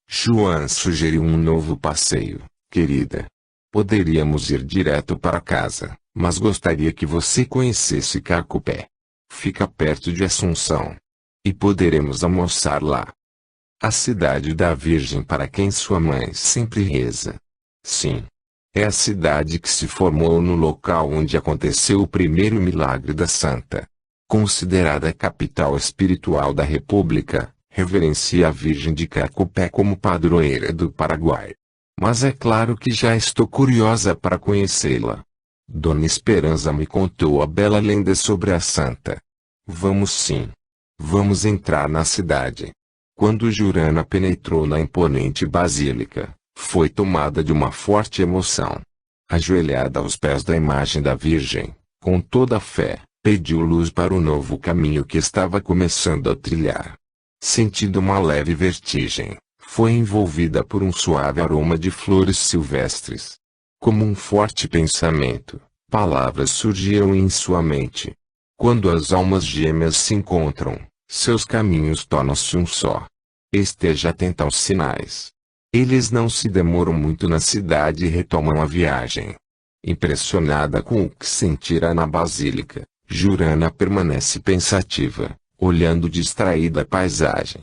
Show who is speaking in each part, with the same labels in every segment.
Speaker 1: Joan sugeriu um novo passeio, querida. Poderíamos ir direto para casa, mas gostaria que você conhecesse Cacupé. Fica perto de Assunção. E poderemos almoçar lá. A cidade da Virgem para quem sua mãe sempre reza. Sim. É a cidade que se formou no local onde aconteceu o primeiro milagre da Santa. Considerada a capital espiritual da República, reverencia a Virgem de Cacupé como padroeira do Paraguai. Mas é claro que já estou curiosa para conhecê-la. Dona Esperança me contou a bela lenda sobre a Santa. Vamos sim. Vamos entrar na cidade. Quando Jurana penetrou na imponente basílica, foi tomada de uma forte emoção. Ajoelhada aos pés da imagem da Virgem, com toda a fé, pediu luz para o novo caminho que estava começando a trilhar. Sentindo uma leve vertigem, foi envolvida por um suave aroma de flores silvestres. Como um forte pensamento, palavras surgiram em sua mente. Quando as almas gêmeas se encontram, seus caminhos tornam-se um só. Esteja atenta aos sinais. Eles não se demoram muito na cidade e retomam a viagem. Impressionada com o que sentira na basílica, Jurana permanece pensativa, olhando distraída a paisagem.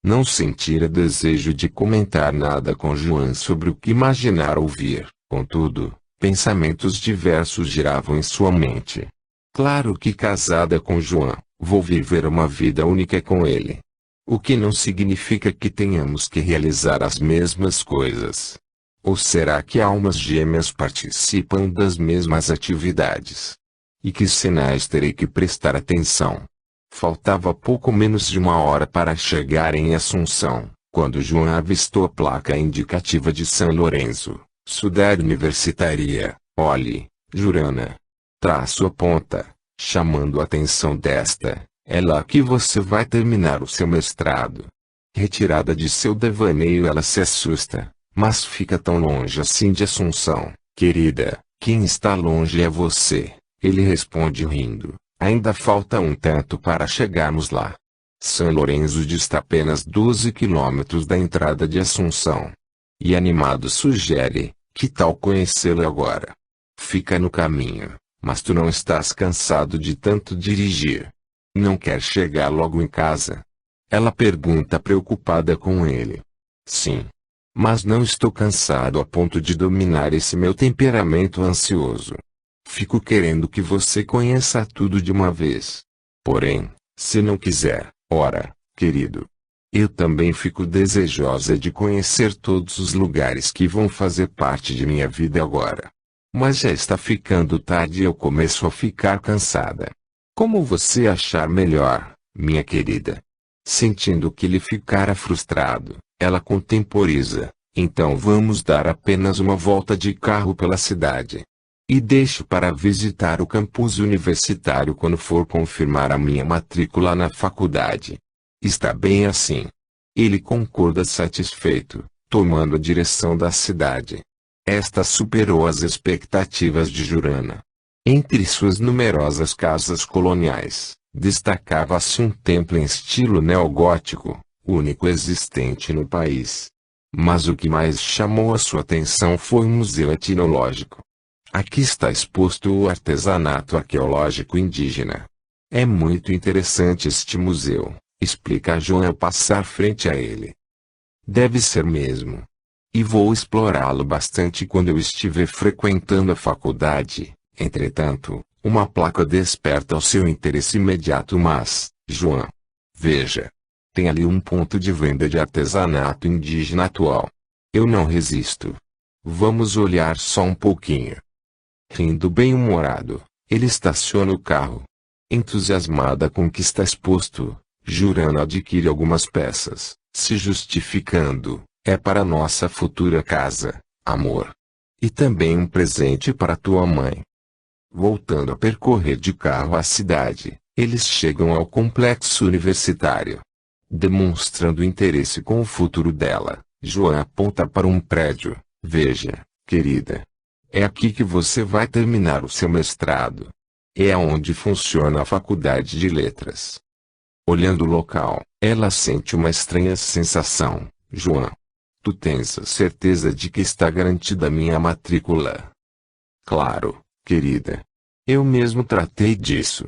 Speaker 1: Não sentira desejo de comentar nada com Joan sobre o que imaginara ouvir, contudo, pensamentos diversos giravam em sua mente. Claro que casada com Joan, vou viver uma vida única com ele. O que não significa que tenhamos que realizar as mesmas coisas. Ou será que almas gêmeas participam das mesmas atividades? E que sinais terei que prestar atenção? Faltava pouco menos de uma hora para chegar em Assunção, quando Joan avistou a placa indicativa de São Lourenço, Cidade Universitária. Olhe, Jurana. Traço a ponta, chamando a atenção desta. É lá que você vai terminar o seu mestrado. Retirada de seu devaneio, ela se assusta, mas fica tão longe assim de Assunção, querida. Quem está longe é você, ele responde rindo. Ainda falta um tanto para chegarmos lá. São Lourenço dista apenas 12 quilômetros da entrada de Assunção. E animado sugere, que tal conhecê-lo agora? Fica no caminho, mas tu não estás cansado de tanto dirigir? Não quer chegar logo em casa? Ela pergunta preocupada com ele. Sim. Mas não estou cansado a ponto de dominar esse meu temperamento ansioso. Fico querendo que você conheça tudo de uma vez. Porém, se não quiser, ora, querido. Eu também fico desejosa de conhecer todos os lugares que vão fazer parte de minha vida agora. Mas já está ficando tarde e eu começo a ficar cansada. Como você achar melhor, minha querida? Sentindo que ele ficara frustrado, ela contemporiza. Então vamos dar apenas uma volta de carro pela cidade. E deixo para visitar o campus universitário quando for confirmar a minha matrícula na faculdade. Está bem assim. Ele concorda satisfeito, tomando a direção da cidade. Esta superou as expectativas de Jurana. Entre suas numerosas casas coloniais, destacava-se um templo em estilo neogótico, único existente no país. Mas o que mais chamou a sua atenção foi um museu etnológico. Aqui está exposto o artesanato arqueológico indígena. É muito interessante este museu, explica Joan ao passar frente a ele. Deve ser mesmo. E vou explorá-lo bastante quando eu estiver frequentando a faculdade. Entretanto, uma placa desperta o seu interesse imediato. Mas, Joan, veja. Tem ali um ponto de venda de artesanato indígena atual. Eu não resisto. Vamos olhar só um pouquinho. Rindo bem-humorado, ele estaciona o carro. Entusiasmada com o que está exposto, Jurana adquire algumas peças, se justificando, é para nossa futura casa, amor. E também um presente para tua mãe. Voltando a percorrer de carro a cidade, eles chegam ao complexo universitário. Demonstrando interesse com o futuro dela, Joan aponta para um prédio. Veja, querida. É aqui que você vai terminar o seu mestrado. É onde funciona a faculdade de letras. Olhando o local, ela sente uma estranha sensação, João. Tu tens a certeza de que está garantida a minha matrícula? Claro, querida. Eu mesmo tratei disso.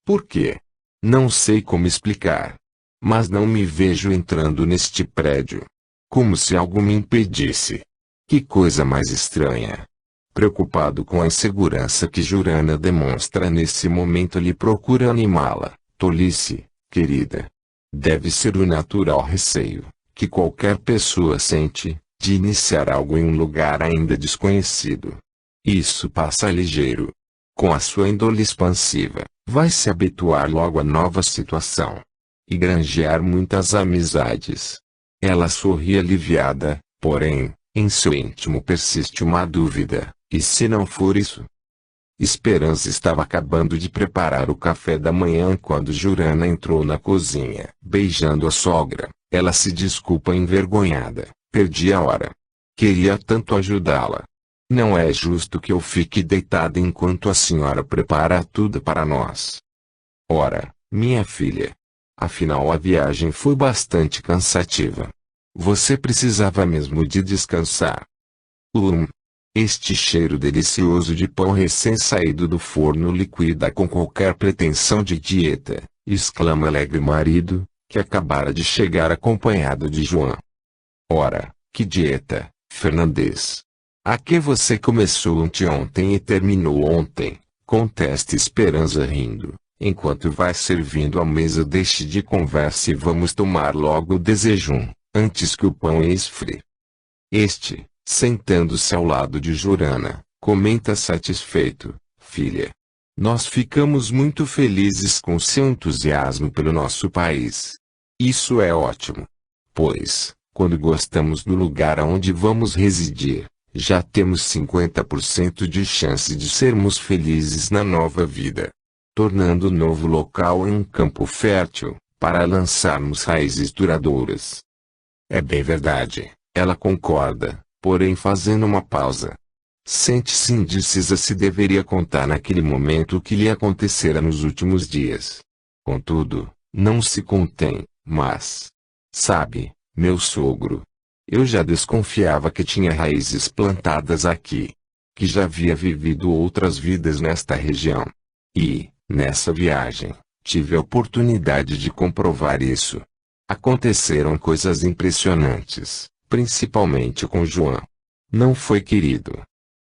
Speaker 1: Por quê? Não sei como explicar. Mas não me vejo entrando neste prédio. Como se algo me impedisse. Que coisa mais estranha. Preocupado com a insegurança que Jurana demonstra nesse momento, lhe procura animá-la. Tolice, querida. Deve ser o natural receio que qualquer pessoa sente de iniciar algo em um lugar ainda desconhecido. Isso passa ligeiro. Com a sua índole expansiva, vai se habituar logo à nova situação e granjear muitas amizades. Ela sorri aliviada, porém, em seu íntimo persiste uma dúvida: e se não for isso? Esperança estava acabando de preparar o café da manhã quando Jurana entrou na cozinha. Beijando a sogra, ela se desculpa envergonhada. Perdi a hora. Queria tanto ajudá-la. Não é justo que eu fique deitada enquanto a senhora prepara tudo para nós. Ora, minha filha. Afinal a viagem foi bastante cansativa. Você precisava mesmo de descansar. Este cheiro delicioso de pão recém-saído do forno liquida com qualquer pretensão de dieta, exclama alegre marido, que acabara de chegar acompanhado de João. Ora, que dieta, Fernandes? A que você começou anteontem e terminou ontem? Contesta Esperança rindo, enquanto vai servindo a mesa. Deixe de conversa e vamos tomar logo o desejum, antes que o pão esfrie. Este, sentando-se ao lado de Jurana, comenta satisfeito: filha, nós ficamos muito felizes com seu entusiasmo pelo nosso país. Isso é ótimo. Pois, quando gostamos do lugar aonde vamos residir, já temos 50% de chance de sermos felizes na nova vida, tornando o novo local em um campo fértil, para lançarmos raízes duradouras. É bem verdade, ela concorda, porém fazendo uma pausa. Sente-se indecisa se deveria contar naquele momento o que lhe acontecera nos últimos dias. Contudo, não se contém, mas... Sabe, meu sogro, eu já desconfiava que tinha raízes plantadas aqui. Que já havia vivido outras vidas nesta região. E, nessa viagem, tive a oportunidade de comprovar isso. Aconteceram coisas impressionantes, principalmente com João. Não foi, querido?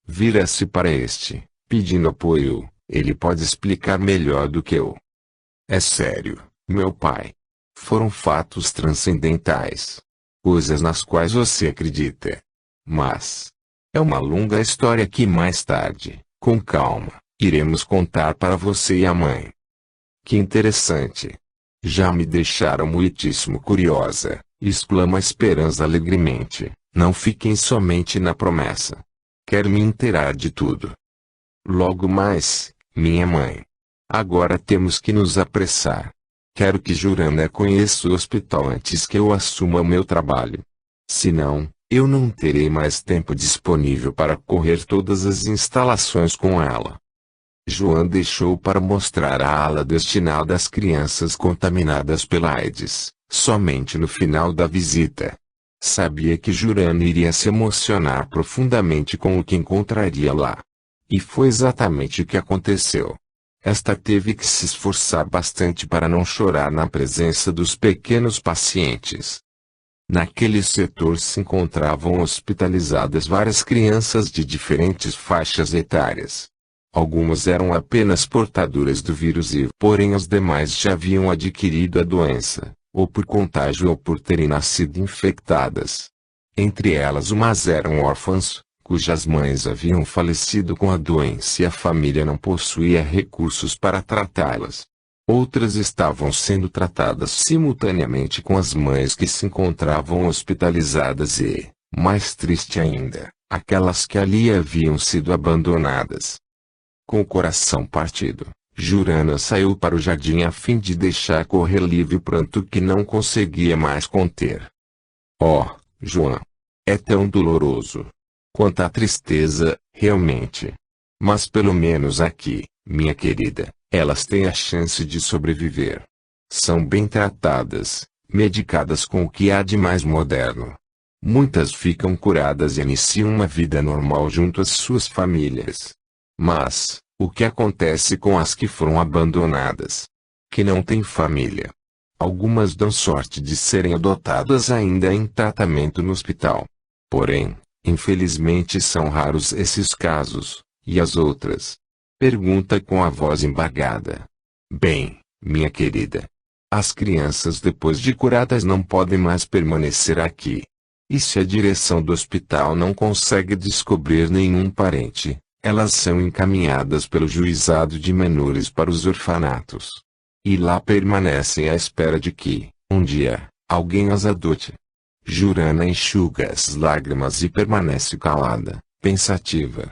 Speaker 1: Vira-se para este, pedindo apoio. Ele pode explicar melhor do que eu. É sério, meu pai. Foram fatos transcendentais. Coisas nas quais você acredita. Mas... é uma longa história que mais tarde, com calma, iremos contar para você e a mãe. Que interessante. Já me deixaram muitíssimo curiosa, exclama Esperança alegremente. Não fiquem somente na promessa. Quero me inteirar de tudo. Logo mais, minha mãe. Agora temos que nos apressar. Quero que Jurana conheça o hospital antes que eu assuma o meu trabalho. Senão, eu não terei mais tempo disponível para correr todas as instalações com ela. João deixou para mostrar a ala destinada às crianças contaminadas pela AIDS, somente no final da visita. Sabia que Jurana iria se emocionar profundamente com o que encontraria lá. E foi exatamente o que aconteceu. Esta teve que se esforçar bastante para não chorar na presença dos pequenos pacientes. Naquele setor se encontravam hospitalizadas várias crianças de diferentes faixas etárias. Algumas eram apenas portadoras do vírus porém as demais já haviam adquirido a doença, ou por contágio ou por terem nascido infectadas. Entre elas umas eram órfãs, cujas mães haviam falecido com a doença e a família não possuía recursos para tratá-las. Outras estavam sendo tratadas simultaneamente com as mães que se encontravam hospitalizadas e, mais triste ainda, aquelas que ali haviam sido abandonadas. Com o coração partido, Jurana saiu para o jardim a fim de deixar correr livre o pranto que não conseguia mais conter. Oh, João! É tão doloroso! Quanta tristeza, realmente! Mas pelo menos aqui, minha querida, elas têm a chance de sobreviver. São bem tratadas, medicadas com o que há de mais moderno. Muitas ficam curadas e iniciam uma vida normal junto às suas famílias. Mas, o que acontece com as que foram abandonadas? Que não têm família. Algumas dão sorte de serem adotadas ainda em tratamento no hospital. Porém, infelizmente são raros esses casos. E as outras? Pergunta com a voz embargada. Bem, minha querida. As crianças depois de curadas não podem mais permanecer aqui. E se a direção do hospital não consegue descobrir nenhum parente, elas são encaminhadas pelo juizado de menores para os orfanatos. E lá permanecem à espera de que, um dia, alguém as adote. Jurana enxuga as lágrimas e permanece calada, pensativa.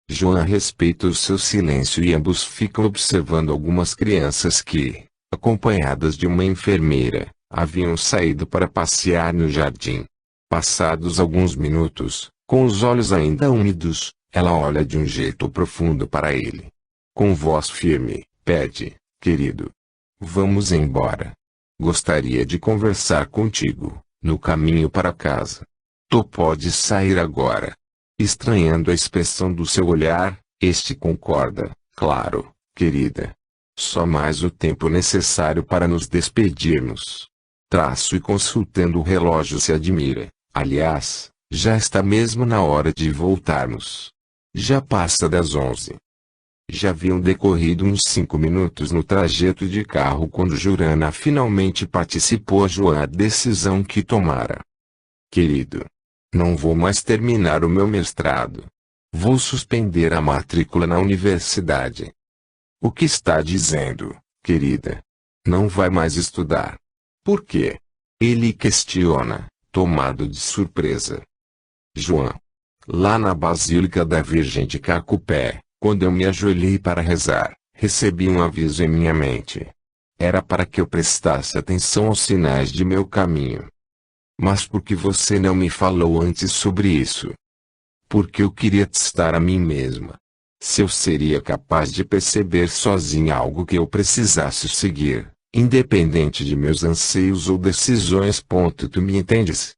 Speaker 1: Joan respeita o seu silêncio e ambos ficam observando algumas crianças que, acompanhadas de uma enfermeira, haviam saído para passear no jardim. Passados alguns minutos, com os olhos ainda úmidos, ela olha de um jeito profundo para ele. Com voz firme, pede: querido, vamos embora. Gostaria de conversar contigo, no caminho para casa. Tu podes sair agora. Estranhando a expressão do seu olhar, este concorda: claro, querida. Só mais o tempo necessário para nos despedirmos. Traço e consultando o relógio se admira. Aliás, já está mesmo na hora de voltarmos. Já passa das 11. Já haviam decorrido uns 5 minutos no trajeto de carro quando Jurana finalmente participou a Joan a decisão que tomara. Querido, não vou mais terminar o meu mestrado. Vou suspender a matrícula na universidade. O que está dizendo, querida? Não vai mais estudar. Por quê? Ele questiona, tomado de surpresa. Joan. Lá na Basílica da Virgem de Cacupé, quando eu me ajoelhei para rezar, recebi um aviso em minha mente. Era para que eu prestasse atenção aos sinais de meu caminho. Mas por que você não me falou antes sobre isso? Porque eu queria testar a mim mesma. Se eu seria capaz de perceber sozinha algo que eu precisasse seguir, independente de meus anseios ou decisões. Tu me entendes?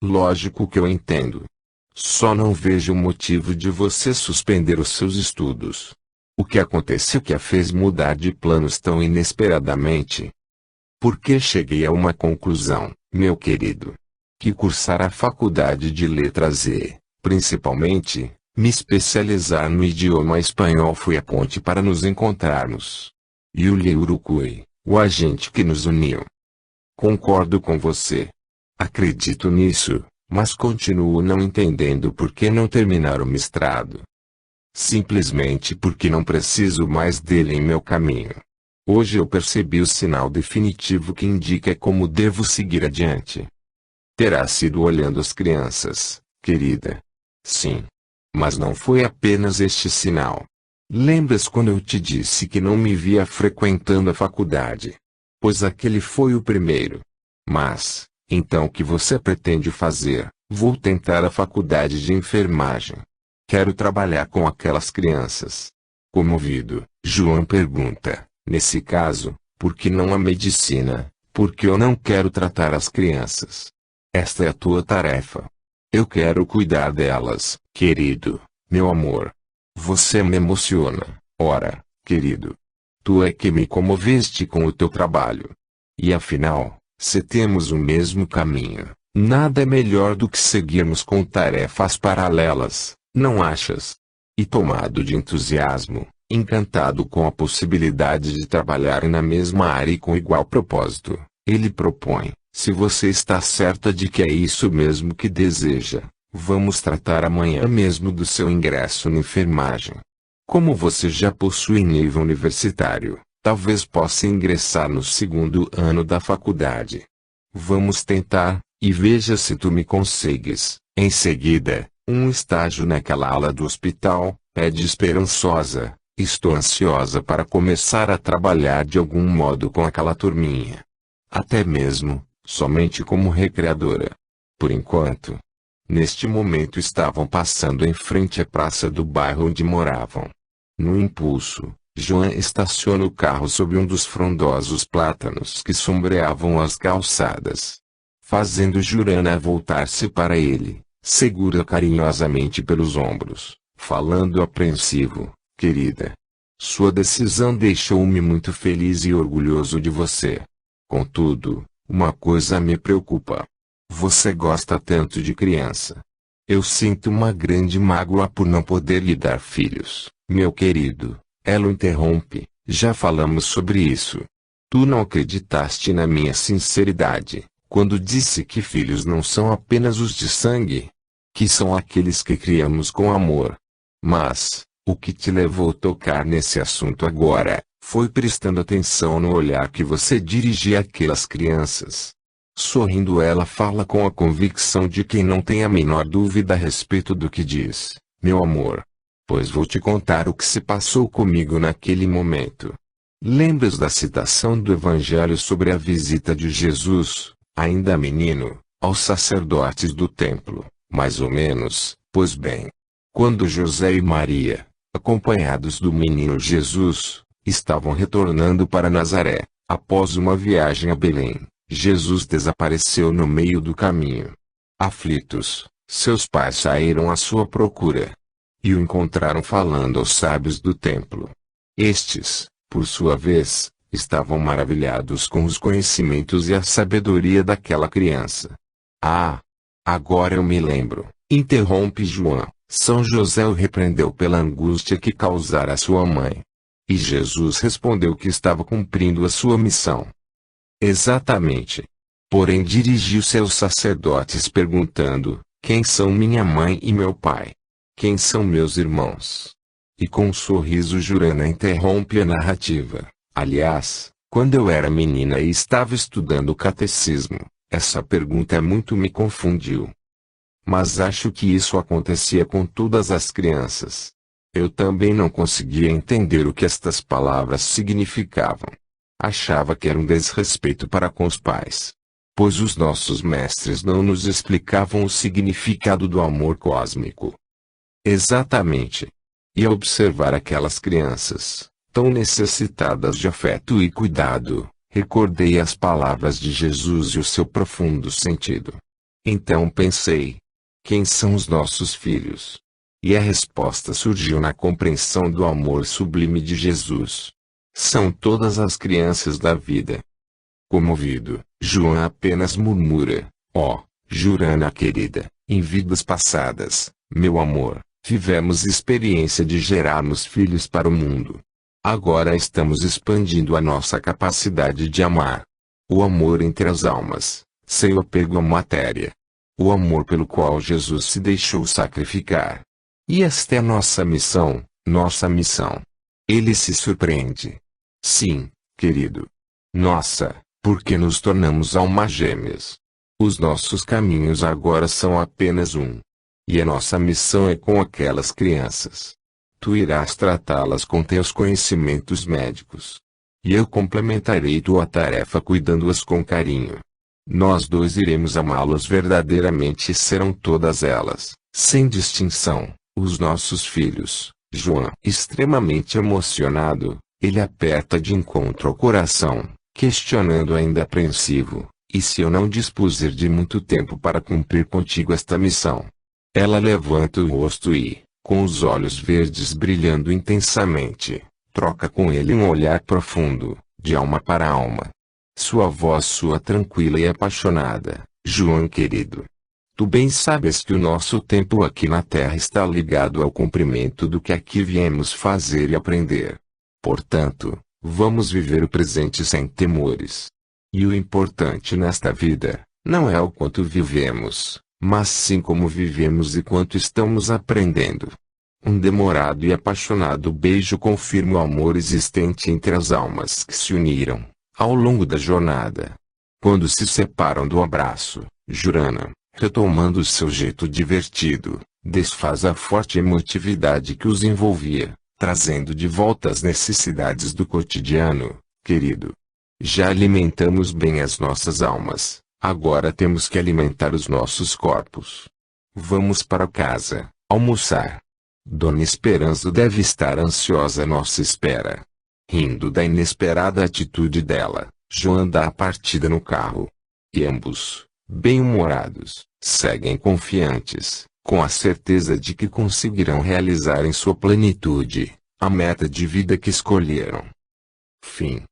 Speaker 1: Lógico que eu entendo. Só não vejo o motivo de você suspender os seus estudos. O que aconteceu que a fez mudar de planos tão inesperadamente? Porque cheguei a uma conclusão, meu querido. Que cursar a faculdade de letras e, principalmente, me especializar no idioma espanhol foi a ponte para nos encontrarmos. E o Urucuí, o agente que nos uniu. Concordo com você. Acredito nisso, mas continuo não entendendo por que não terminar o mestrado. Simplesmente porque não preciso mais dele em meu caminho. Hoje eu percebi o sinal definitivo que indica como devo seguir adiante. Terá sido olhando as crianças, querida. Sim. Mas não foi apenas este sinal. Lembras quando eu te disse que não me via frequentando a faculdade? Pois aquele foi o primeiro. Mas, então o que você pretende fazer? Vou tentar a faculdade de enfermagem. Quero trabalhar com aquelas crianças. Comovido, Joan pergunta, nesse caso, por que não a medicina? Porque eu não quero tratar as crianças. Esta é a tua tarefa. Eu quero cuidar delas, querido, meu amor. Você me emociona, ora, querido. Tu é que me comoveste com o teu trabalho. E afinal, se temos o mesmo caminho, nada é melhor do que seguirmos com tarefas paralelas, não achas? E tomado de entusiasmo, encantado com a possibilidade de trabalhar na mesma área e com igual propósito, ele propõe: se você está certa de que é isso mesmo que deseja, vamos tratar amanhã mesmo do seu ingresso na enfermagem. Como você já possui nível universitário, talvez possa ingressar no 2º ano da faculdade. Vamos tentar, e veja se tu me consegues. Em seguida, um estágio naquela ala do hospital, pede esperançosa. Estou ansiosa para começar a trabalhar de algum modo com aquela turminha. Até mesmo, somente como recreadora. Por enquanto. Neste momento estavam passando em frente à praça do bairro onde moravam. No impulso, João estaciona o carro sob um dos frondosos plátanos que sombreavam as calçadas. Fazendo Jurana voltar-se para ele, segura carinhosamente pelos ombros, falando apreensivo: querida, sua decisão deixou-me muito feliz e orgulhoso de você. Contudo, uma coisa me preocupa. Você gosta tanto de criança. Eu sinto uma grande mágoa por não poder lhe dar filhos, meu querido. Ela o interrompe: já falamos sobre isso. Tu não acreditaste na minha sinceridade, quando disse que filhos não são apenas os de sangue, que são aqueles que criamos com amor. Mas, o que te levou a tocar nesse assunto agora, foi prestando atenção no olhar que você dirigia àquelas crianças. Sorrindo, ela fala com a convicção de quem não tem a menor dúvida a respeito do que diz: meu amor. Pois vou te contar o que se passou comigo naquele momento. Lembras da citação do Evangelho sobre a visita de Jesus, ainda menino, aos sacerdotes do templo, mais ou menos? Pois bem, quando José e Maria, acompanhados do menino Jesus, estavam retornando para Nazaré, após uma viagem a Belém, Jesus desapareceu no meio do caminho. Aflitos, seus pais saíram à sua procura e o encontraram falando aos sábios do templo. Estes, por sua vez, estavam maravilhados com os conhecimentos e a sabedoria daquela criança. Ah! Agora eu me lembro, interrompe João. São José o repreendeu pela angústia que causara a sua mãe. E Jesus respondeu que estava cumprindo a sua missão. Exatamente. Porém dirigiu-se aos sacerdotes perguntando: quem são minha mãe e meu pai? Quem são meus irmãos? E com um sorriso Jurana interrompe a narrativa: aliás, quando eu era menina e estava estudando o catecismo, essa pergunta muito me confundiu. Mas acho que isso acontecia com todas as crianças. Eu também não conseguia entender o que estas palavras significavam. Achava que era um desrespeito para com os pais, pois os nossos mestres não nos explicavam o significado do amor cósmico. Exatamente. E ao observar aquelas crianças, tão necessitadas de afeto e cuidado, recordei as palavras de Jesus e o seu profundo sentido. Então pensei: quem são os nossos filhos? E a resposta surgiu na compreensão do amor sublime de Jesus. São todas as crianças da vida. Comovido, João apenas murmura: ó, Jurana querida, em vidas passadas, meu amor, tivemos experiência de gerarmos filhos para o mundo. Agora estamos expandindo a nossa capacidade de amar. O amor entre as almas, sem o apego à matéria. O amor pelo qual Jesus se deixou sacrificar. E esta é nossa missão, nossa missão. Ele se surpreende. Sim, querido. Nossa, porque nos tornamos almas gêmeas. Os nossos caminhos agora são apenas um. E a nossa missão é com aquelas crianças. Tu irás tratá-las com teus conhecimentos médicos. E eu complementarei tua tarefa cuidando-as com carinho. Nós dois iremos amá-las verdadeiramente e serão todas elas, sem distinção, os nossos filhos. João, extremamente emocionado, ele aperta de encontro ao coração, questionando ainda apreensivo: e se eu não dispuser de muito tempo para cumprir contigo esta missão? Ela levanta o rosto e, com os olhos verdes brilhando intensamente, troca com ele um olhar profundo, de alma para alma. Sua voz soa tranquila e apaixonada: João querido, tu bem sabes que o nosso tempo aqui na Terra está ligado ao cumprimento do que aqui viemos fazer e aprender. Portanto, vamos viver o presente sem temores. E o importante nesta vida, não é o quanto vivemos, mas sim como vivemos e quanto estamos aprendendo. Um demorado e apaixonado beijo confirma o amor existente entre as almas que se uniram, ao longo da jornada. Quando se separam do abraço, Jurana, retomando seu jeito divertido, desfaz a forte emotividade que os envolvia, trazendo de volta as necessidades do cotidiano. Querido, já alimentamos bem as nossas almas, agora temos que alimentar os nossos corpos. Vamos para casa, almoçar. Dona Esperança deve estar ansiosa à nossa espera. Rindo da inesperada atitude dela, Joan dá a partida no carro. E ambos, bem-humorados, seguem confiantes, com a certeza de que conseguirão realizar em sua plenitude a meta de vida que escolheram. Fim.